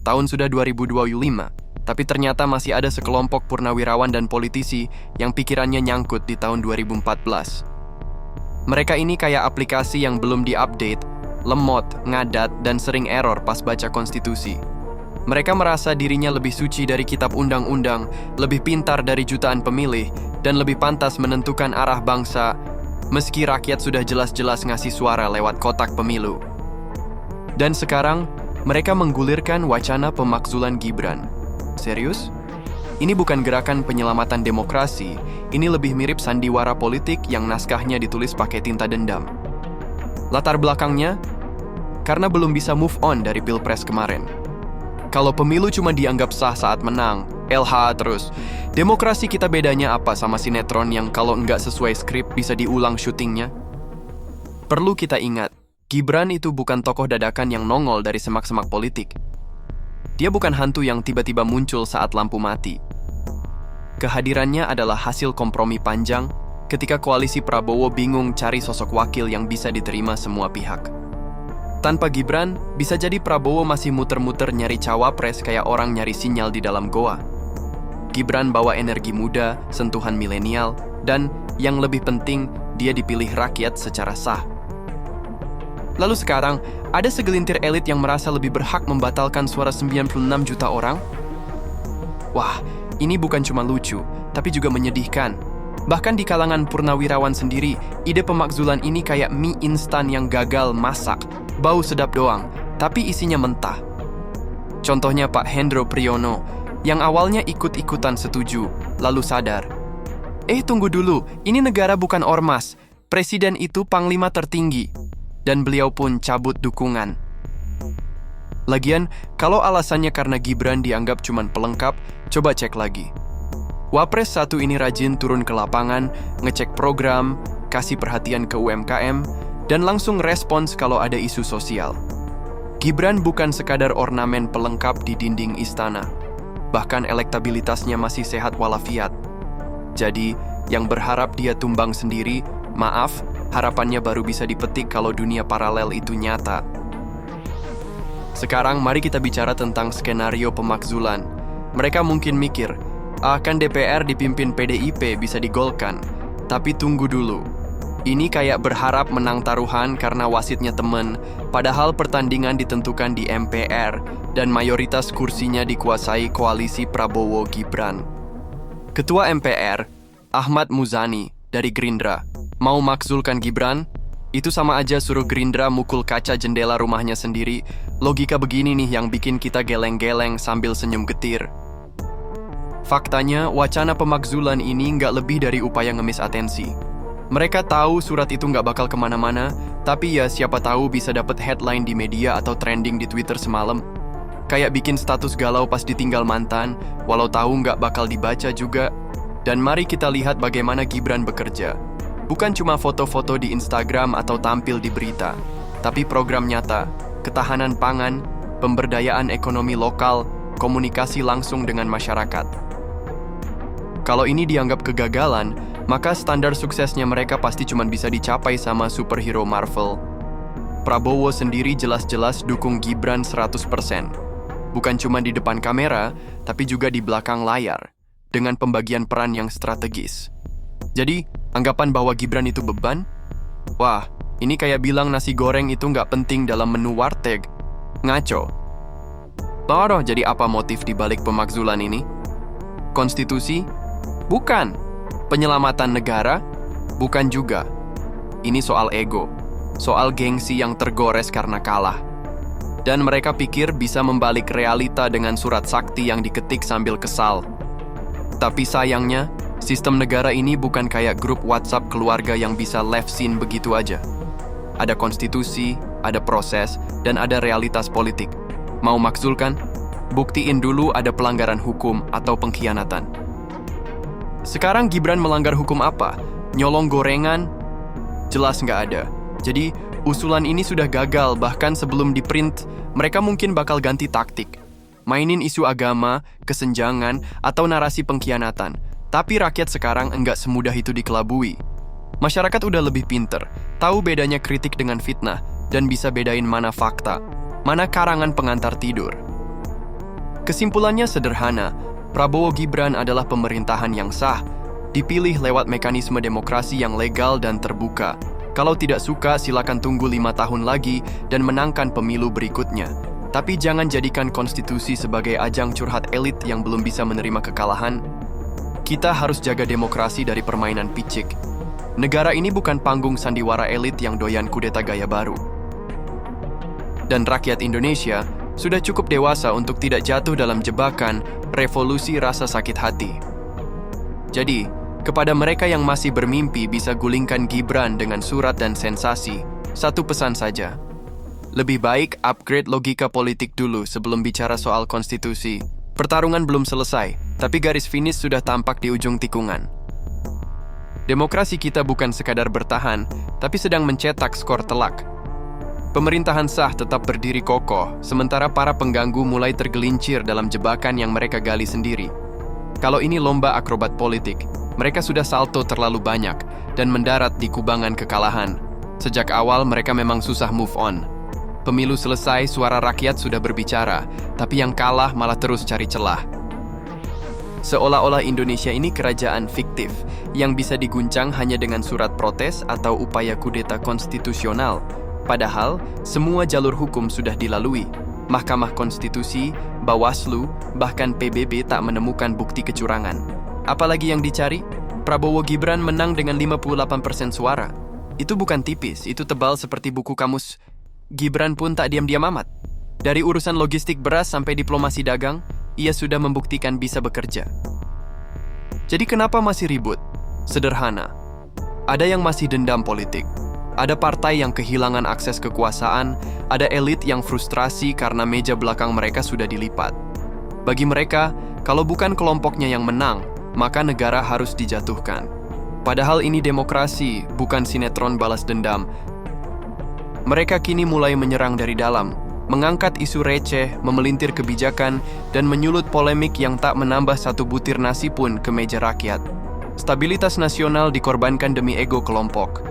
tahun sudah 2025, tapi ternyata masih ada sekelompok purnawirawan dan politisi yang pikirannya nyangkut di tahun 2014. Mereka ini kayak aplikasi yang belum diupdate, lemot, ngadat, dan sering error pas baca konstitusi. Mereka merasa dirinya lebih suci dari kitab undang-undang, lebih pintar dari jutaan pemilih, dan lebih pantas menentukan arah bangsa, meski rakyat sudah jelas-jelas ngasih suara lewat kotak pemilu. Dan sekarang, mereka menggulirkan wacana pemakzulan Gibran. Serius? Ini bukan gerakan penyelamatan demokrasi, ini lebih mirip sandiwara politik yang naskahnya ditulis pakai tinta dendam. Latar belakangnya, karena belum bisa move on dari Pilpres kemarin. Kalau pemilu cuma dianggap sah saat menang, LH terus. Demokrasi kita bedanya apa sama sinetron yang kalau nggak sesuai skrip bisa diulang syutingnya? Perlu kita ingat, Gibran itu bukan tokoh dadakan yang nongol dari semak-semak politik. Dia bukan hantu yang tiba-tiba muncul saat lampu mati. Kehadirannya adalah hasil kompromi panjang ketika koalisi Prabowo bingung cari sosok wakil yang bisa diterima semua pihak. Tanpa Gibran, bisa jadi Prabowo masih muter-muter nyari cawapres kayak orang nyari sinyal di dalam goa. Gibran bawa energi muda, sentuhan milenial, dan yang lebih penting, dia dipilih rakyat secara sah. Lalu sekarang, ada segelintir elit yang merasa lebih berhak membatalkan suara 96 juta orang? Wah, ini bukan cuma lucu, tapi juga menyedihkan. Bahkan di kalangan purnawirawan sendiri, ide pemakzulan ini kayak mie instan yang gagal masak, bau sedap doang, tapi isinya mentah. Contohnya Pak Hendro Priyono, yang awalnya ikut-ikutan setuju, lalu sadar. Tunggu dulu, ini negara bukan ormas, presiden itu panglima tertinggi. Dan beliau pun cabut dukungan. Lagian, kalau alasannya karena Gibran dianggap cuman pelengkap, coba cek lagi. Wapres satu ini rajin turun ke lapangan, ngecek program, kasih perhatian ke UMKM, dan langsung respons kalau ada isu sosial. Gibran bukan sekadar ornamen pelengkap di dinding istana. Bahkan elektabilitasnya masih sehat walafiat. Jadi, yang berharap dia tumbang sendiri, maaf, harapannya baru bisa dipetik kalau dunia paralel itu nyata. Sekarang mari kita bicara tentang skenario pemakzulan. Mereka mungkin mikir, kan DPR dipimpin PDIP bisa digolkan. Tapi tunggu dulu. Ini kayak berharap menang taruhan karena wasitnya temen, padahal pertandingan ditentukan di MPR dan mayoritas kursinya dikuasai koalisi Prabowo-Gibran. Ketua MPR, Ahmad Muzani dari Gerindra, mau makzulkan Gibran? Itu sama aja suruh Gerindra mukul kaca jendela rumahnya sendiri. Logika begini nih yang bikin kita geleng-geleng sambil senyum getir. Faktanya, wacana pemakzulan ini nggak lebih dari upaya ngemis atensi. Mereka tahu surat itu nggak bakal kemana-mana, tapi ya siapa tahu bisa dapat headline di media atau trending di Twitter semalam. Kayak bikin status galau pas ditinggal mantan, walau tahu nggak bakal dibaca juga. Dan mari kita lihat bagaimana Gibran bekerja. Bukan cuma foto-foto di Instagram atau tampil di berita, tapi program nyata, ketahanan pangan, pemberdayaan ekonomi lokal, komunikasi langsung dengan masyarakat. Kalau ini dianggap kegagalan, maka standar suksesnya mereka pasti cuma bisa dicapai sama superhero Marvel. Prabowo sendiri jelas-jelas dukung Gibran 100%. Bukan cuma di depan kamera, tapi juga di belakang layar, dengan pembagian peran yang strategis. Jadi, anggapan bahwa Gibran itu beban? Wah, ini kayak bilang nasi goreng itu nggak penting dalam menu warteg. Ngaco. Tahu jadi apa motif di balik pemakzulan ini? Konstitusi? Bukan. Penyelamatan negara? Bukan juga. Ini soal ego. Soal gengsi yang tergores karena kalah. Dan mereka pikir bisa membalik realita dengan surat sakti yang diketik sambil kesal. Tapi sayangnya, sistem negara ini bukan kayak grup WhatsApp keluarga yang bisa left scene begitu aja. Ada konstitusi, ada proses, dan ada realitas politik. Mau makzulkan? Buktiin dulu ada pelanggaran hukum atau pengkhianatan. Sekarang Gibran melanggar hukum apa? Nyolong gorengan? Jelas nggak ada. Jadi, usulan ini sudah gagal bahkan sebelum di-print, mereka mungkin bakal ganti taktik. Mainin isu agama, kesenjangan, atau narasi pengkhianatan. Tapi rakyat sekarang enggak semudah itu dikelabui. Masyarakat udah lebih pinter, tahu bedanya kritik dengan fitnah, dan bisa bedain mana fakta, mana karangan pengantar tidur. Kesimpulannya sederhana, Prabowo Gibran adalah pemerintahan yang sah, dipilih lewat mekanisme demokrasi yang legal dan terbuka. Kalau tidak suka, silakan tunggu 5 tahun lagi dan menangkan pemilu berikutnya. Tapi jangan jadikan konstitusi sebagai ajang curhat elit yang belum bisa menerima kekalahan. Kita harus jaga demokrasi dari permainan picik. Negara ini bukan panggung sandiwara elit yang doyan kudeta gaya baru. Dan rakyat Indonesia sudah cukup dewasa untuk tidak jatuh dalam jebakan revolusi rasa sakit hati. Jadi, kepada mereka yang masih bermimpi bisa gulingkan Gibran dengan surat dan sensasi, satu pesan saja. Lebih baik upgrade logika politik dulu sebelum bicara soal konstitusi. Pertarungan belum selesai, tapi garis finish sudah tampak di ujung tikungan. Demokrasi kita bukan sekadar bertahan, tapi sedang mencetak skor telak. Pemerintahan sah tetap berdiri kokoh, sementara para pengganggu mulai tergelincir dalam jebakan yang mereka gali sendiri. Kalau ini lomba akrobat politik, mereka sudah salto terlalu banyak dan mendarat di kubangan kekalahan. Sejak awal mereka memang susah move on. Pemilu selesai, suara rakyat sudah berbicara, tapi yang kalah malah terus cari celah. Seolah-olah Indonesia ini kerajaan fiktif yang bisa diguncang hanya dengan surat protes atau upaya kudeta konstitusional. Padahal, semua jalur hukum sudah dilalui. Mahkamah Konstitusi, Bawaslu, bahkan PBB tak menemukan bukti kecurangan. Apalagi yang dicari? Prabowo Gibran menang dengan 58% suara. Itu bukan tipis, itu tebal seperti buku kamus. Gibran pun tak diam-diam amat. Dari urusan logistik beras sampai diplomasi dagang, ia sudah membuktikan bisa bekerja. Jadi kenapa masih ribut? Sederhana. Ada yang masih dendam politik. Ada partai yang kehilangan akses kekuasaan, ada elit yang frustrasi karena meja belakang mereka sudah dilipat. Bagi mereka, kalau bukan kelompoknya yang menang, maka negara harus dijatuhkan. Padahal ini demokrasi, bukan sinetron balas dendam. Mereka kini mulai menyerang dari dalam, mengangkat isu receh, memelintir kebijakan, dan menyulut polemik yang tak menambah satu butir nasi pun ke meja rakyat. Stabilitas nasional dikorbankan demi ego kelompok.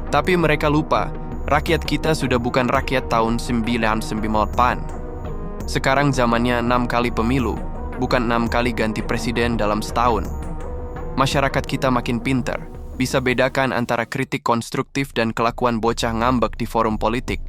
Tapi mereka lupa, rakyat kita sudah bukan rakyat tahun 1998. Sekarang zamannya 6 kali pemilu, bukan 6 kali ganti presiden dalam setahun. Masyarakat kita makin pintar, bisa bedakan antara kritik konstruktif dan kelakuan bocah ngambek di forum politik.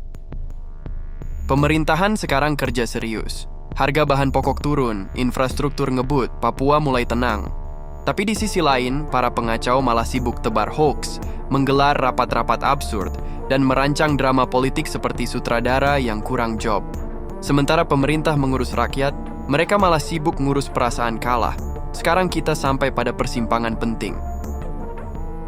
Pemerintahan sekarang kerja serius. Harga bahan pokok turun, infrastruktur ngebut, Papua mulai tenang. Tapi di sisi lain, para pengacau malah sibuk tebar hoax, menggelar rapat-rapat absurd, dan merancang drama politik seperti sutradara yang kurang job. Sementara pemerintah mengurus rakyat, mereka malah sibuk ngurus perasaan kalah. Sekarang kita sampai pada persimpangan penting.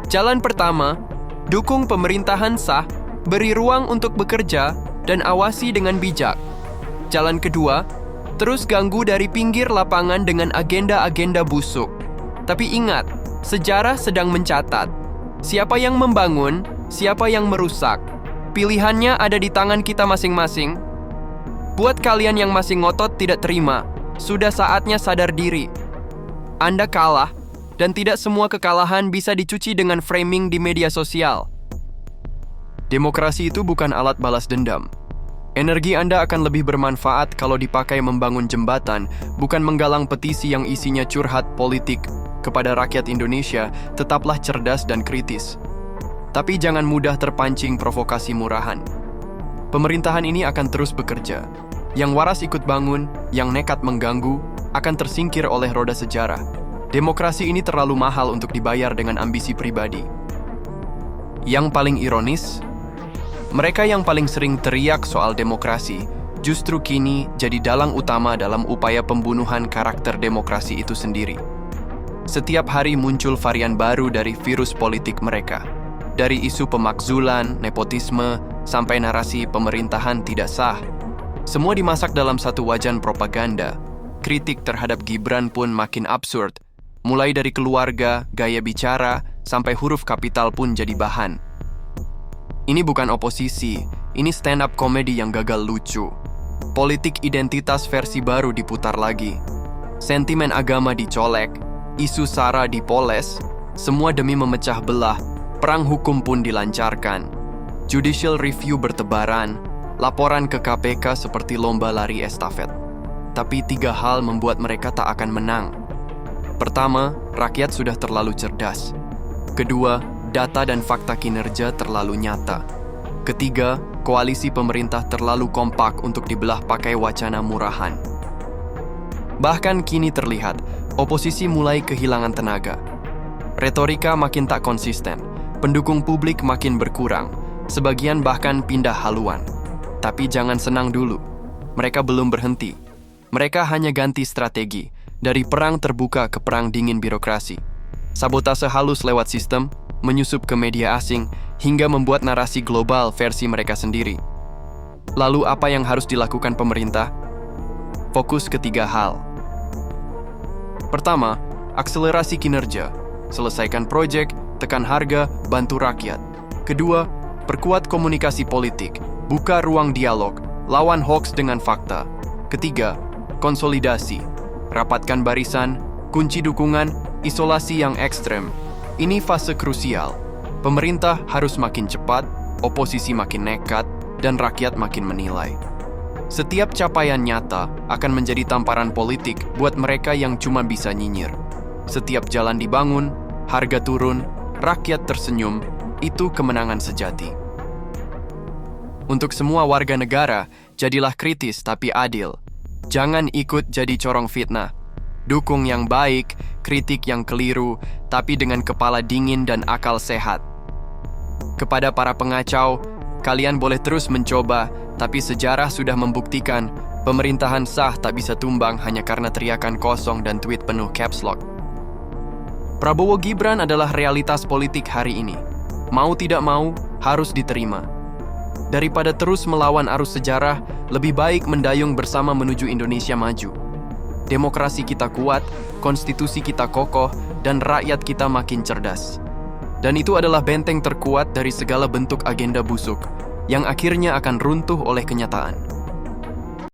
Jalan pertama, dukung pemerintahan sah, beri ruang untuk bekerja, dan awasi dengan bijak. Jalan kedua, terus ganggu dari pinggir lapangan dengan agenda-agenda busuk. Tapi ingat, sejarah sedang mencatat. Siapa yang membangun, siapa yang merusak. Pilihannya ada di tangan kita masing-masing. Buat kalian yang masih ngotot tidak terima, sudah saatnya sadar diri. Anda kalah, dan tidak semua kekalahan bisa dicuci dengan framing di media sosial. Demokrasi itu bukan alat balas dendam. Energi Anda akan lebih bermanfaat kalau dipakai membangun jembatan, bukan menggalang petisi yang isinya curhat politik. Kepada rakyat Indonesia, tetaplah cerdas dan kritis. Tapi jangan mudah terpancing provokasi murahan. Pemerintahan ini akan terus bekerja. Yang waras ikut bangun, yang nekat mengganggu, akan tersingkir oleh roda sejarah. Demokrasi ini terlalu mahal untuk dibayar dengan ambisi pribadi. Yang paling ironis, mereka yang paling sering teriak soal demokrasi, justru kini jadi dalang utama dalam upaya pembunuhan karakter demokrasi itu sendiri. Setiap hari muncul varian baru dari virus politik mereka. Dari isu pemakzulan, nepotisme, sampai narasi pemerintahan tidak sah. Semua dimasak dalam satu wajan propaganda. Kritik terhadap Gibran pun makin absurd. Mulai dari keluarga, gaya bicara, sampai huruf kapital pun jadi bahan. Ini bukan oposisi, ini stand-up comedy yang gagal lucu. Politik identitas versi baru diputar lagi. Sentimen agama dicolek, isu SARA dipoles, semua demi memecah belah. Perang hukum pun dilancarkan. Judicial review bertebaran, laporan ke KPK seperti lomba lari estafet. tapi 3 hal membuat mereka tak akan menang. Pertama, rakyat sudah terlalu cerdas. Kedua, data dan fakta kinerja terlalu nyata. Ketiga, koalisi pemerintah terlalu kompak untuk dibelah pakai wacana murahan. Bahkan kini terlihat, oposisi mulai kehilangan tenaga. Retorika makin tak konsisten, pendukung publik makin berkurang, sebagian bahkan pindah haluan. Tapi jangan senang dulu, mereka belum berhenti. Mereka hanya ganti strategi, dari perang terbuka ke perang dingin birokrasi. Sabotase halus lewat sistem, menyusup ke media asing, hingga membuat narasi global versi mereka sendiri. Lalu apa yang harus dilakukan pemerintah? Fokus ke 3 hal. Pertama, akselerasi kinerja. Selesaikan proyek, tekan harga, bantu rakyat. Kedua, perkuat komunikasi politik, buka ruang dialog, lawan hoaks dengan fakta. Ketiga, konsolidasi, rapatkan barisan, kunci dukungan, isolasi yang ekstrem. Ini fase krusial. Pemerintah harus makin cepat, oposisi makin nekat, dan rakyat makin menilai. Setiap capaian nyata akan menjadi tamparan politik buat mereka yang cuma bisa nyinyir. Setiap jalan dibangun, harga turun, rakyat tersenyum, itu kemenangan sejati. Untuk semua warga negara, jadilah kritis tapi adil. Jangan ikut jadi corong fitnah. Dukung yang baik, kritik yang keliru, tapi dengan kepala dingin dan akal sehat. Kepada para pengacau, kalian boleh terus mencoba, tapi sejarah sudah membuktikan pemerintahan sah tak bisa tumbang hanya karena teriakan kosong dan tweet penuh caps lock. Prabowo Gibran adalah realitas politik hari ini. Mau tidak mau, harus diterima. Daripada terus melawan arus sejarah, lebih baik mendayung bersama menuju Indonesia maju. Demokrasi kita kuat, konstitusi kita kokoh, dan rakyat kita makin cerdas. Dan itu adalah benteng terkuat dari segala bentuk agenda busuk, yang akhirnya akan runtuh oleh kenyataan.